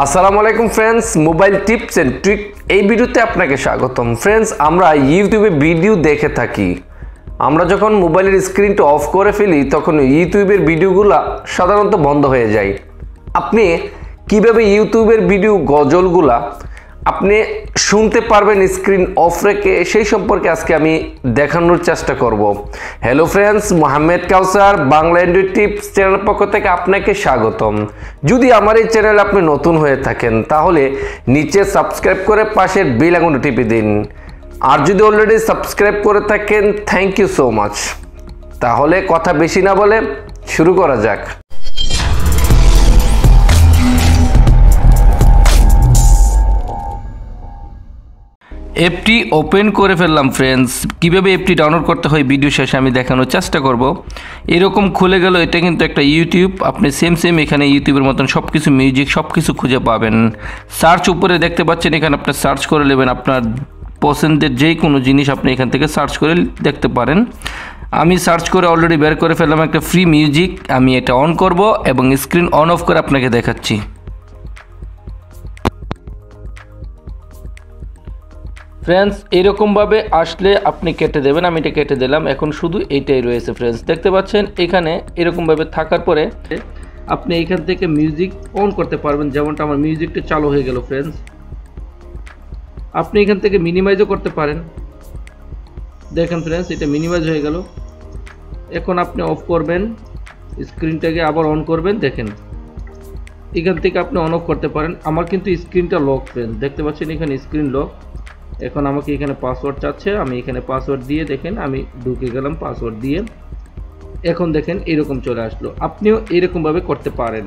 আসসালামু আলাইকুম friends, mobile tips and trick এই ভিডিওতে আপনাকে স্বাগতম। ফ্রেন্ডস, আমরা ইউটিউবে ভিডিও দেখে থাকি। আমরা যখন মোবাইলের স্ক্রিনটা অফ করে ফেলি তখন ইউটিউবের ভিডিওগুলো সাধারণত বন্ধ হয়ে যায়। আপনি কিভাবে ইউটিউবের ভিডিও গজলগুলা আপনি শুনতে পারবেন স্ক্রিন অফ রেখে, সেই সম্পর্কে আজকে আমি দেখানোর চেষ্টা করব। হ্যালো ফ্রেন্ডস, মোহাম্মদ কাউসার বাংলা অ্যান্ড্রয়েড টিপস চ্যানেলের পক্ষ থেকে আপনাকে স্বাগতম। যদি আমার এই চ্যানেলে আপনি নতুন হয়ে থাকেন তাহলে নিচে সাবস্ক্রাইব করে পাশের বেল আইকনটি টিপে দিন। আর যদি অলরেডি সাবস্ক্রাইব করে থাকেন, থ্যাংক ইউ সো মাচ। তাহলে কথা বেশি না বলে শুরু করা যাক। অ্যাপটি ওপেন করে ফেললাম ফ্রেন্ডস। কীভাবে অ্যাপটি ডাউনলোড করতে হয় ভিডিও শেষে আমি দেখানোর চেষ্টা করব। এরকম খুলে গেল, এটা কিন্তু একটা ইউটিউব। আপনি সেম এখানে ইউটিউবের মতন সব কিছু মিউজিক সব কিছু খুঁজে পাবেন। সার্চ উপরে দেখতে পাচ্ছেন, এখানে আপনি সার্চ করে নেবেন আপনার পছন্দের যে কোনো জিনিস আপনি এখান থেকে সার্চ করে দেখতে পারেন। আমি সার্চ করে অলরেডি বের করে ফেললাম একটা ফ্রি মিউজিক। আমি এটা অন করব এবং স্ক্রিন অন অফ করে আপনাকে দেখাচ্ছি। ফ্রেন্ডস, এরকমভাবে আসলে আপনি কেটে দেবেন। আমি এটা কেটে দিলাম। এখন শুধু এইটাই রয়েছে ফ্রেন্ডস, দেখতে পাচ্ছেন। এখানে এরকমভাবে থাকার পরে আপনি এখান থেকে মিউজিক অন করতে পারবেন। যেমনটা আমার মিউজিকটা চালু হয়ে গেল ফ্রেন্ডস। আপনি এখান থেকে মিনিমাইজও করতে পারেন। দেখেন ফ্রেন্ডস, এটা মিনিমাইজ হয়ে গেল। এখন আপনি অফ করবেন, স্ক্রিনটাকে আবার অন করবেন। দেখেন এখান থেকে আপনি অন অফ করতে পারেন। আমার কিন্তু স্ক্রিনটা লক ফ্রেন্ডস, দেখতে পাচ্ছেন এখানে স্ক্রিন লক। এখন আমাকে এখানে পাসওয়ার্ড চাচ্ছে, আমি এখানে পাসওয়ার্ড দিয়ে দেখেন আমি ঢুকে গেলাম পাসওয়ার্ড দিয়ে। এখন দেখেন এরকম চলে আসলো। আপনিও এরকমভাবে করতে পারেন।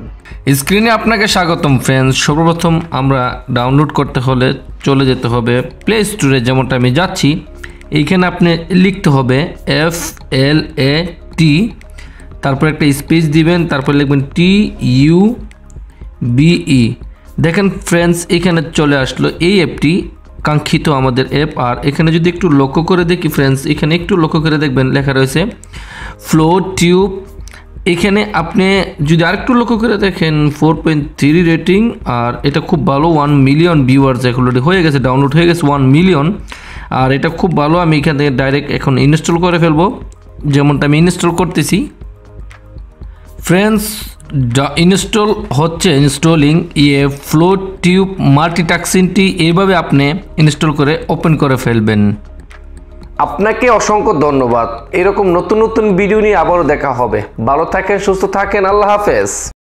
স্ক্রিনে আপনাকে স্বাগতম ফ্রেন্ডস। সর্বপ্রথম আমরা ডাউনলোড করতে হলে চলে যেতে হবে প্লে স্টোরে। যেমনটা আমি যাচ্ছি, এইখানে আপনি লিখতে হবে FLAT, তারপর একটা স্পেস দিবেন, তারপর লিখবেন TUBE। দেখেন ফ্রেন্ডস, এখানে চলে আসলো এই অ্যাপটি, কাঙ্ক্ষিত আমাদের অ্যাপ। আর এখানে যদি একটু লক্ষ্য করে দেখি ফ্রেন্ডস, এখানে একটু লক্ষ্য করে দেখবেন লেখা রয়েছে ফ্লো টিউব। এখানে আপনি যদি আরেকটু লক্ষ্য করে দেখেন 4.3 রেটিং। আর এটা খুব ভালো, 1 মিলিয়ন ভিউয়ার্স অলরেডি হয়ে গেছে, ডাউনলোড হয়ে গেছে 1 মিলিয়ন। আর এটা খুব ভালো। আমি এখান থেকে ডাইরেক্ট এখন ইনস্টল করে ফেলবো, যেমনটা আমি ইনস্টল করতেছি ফ্রেন্ডস। ইনস্টল হচ্ছে, ইনস্টলিং ফ্লো টিউব মাল্টিটাস্কিংটি এইভাবে আপনি ইনস্টল করে ওপেন করে ফেলবেন। আপনাকে অসংখ্য ধন্যবাদ। এরকম নতুন নতুন ভিডিও নিয়ে আবারও দেখা হবে। ভালো থাকেন, সুস্থ থাকেন। আল্লাহ হাফেজ।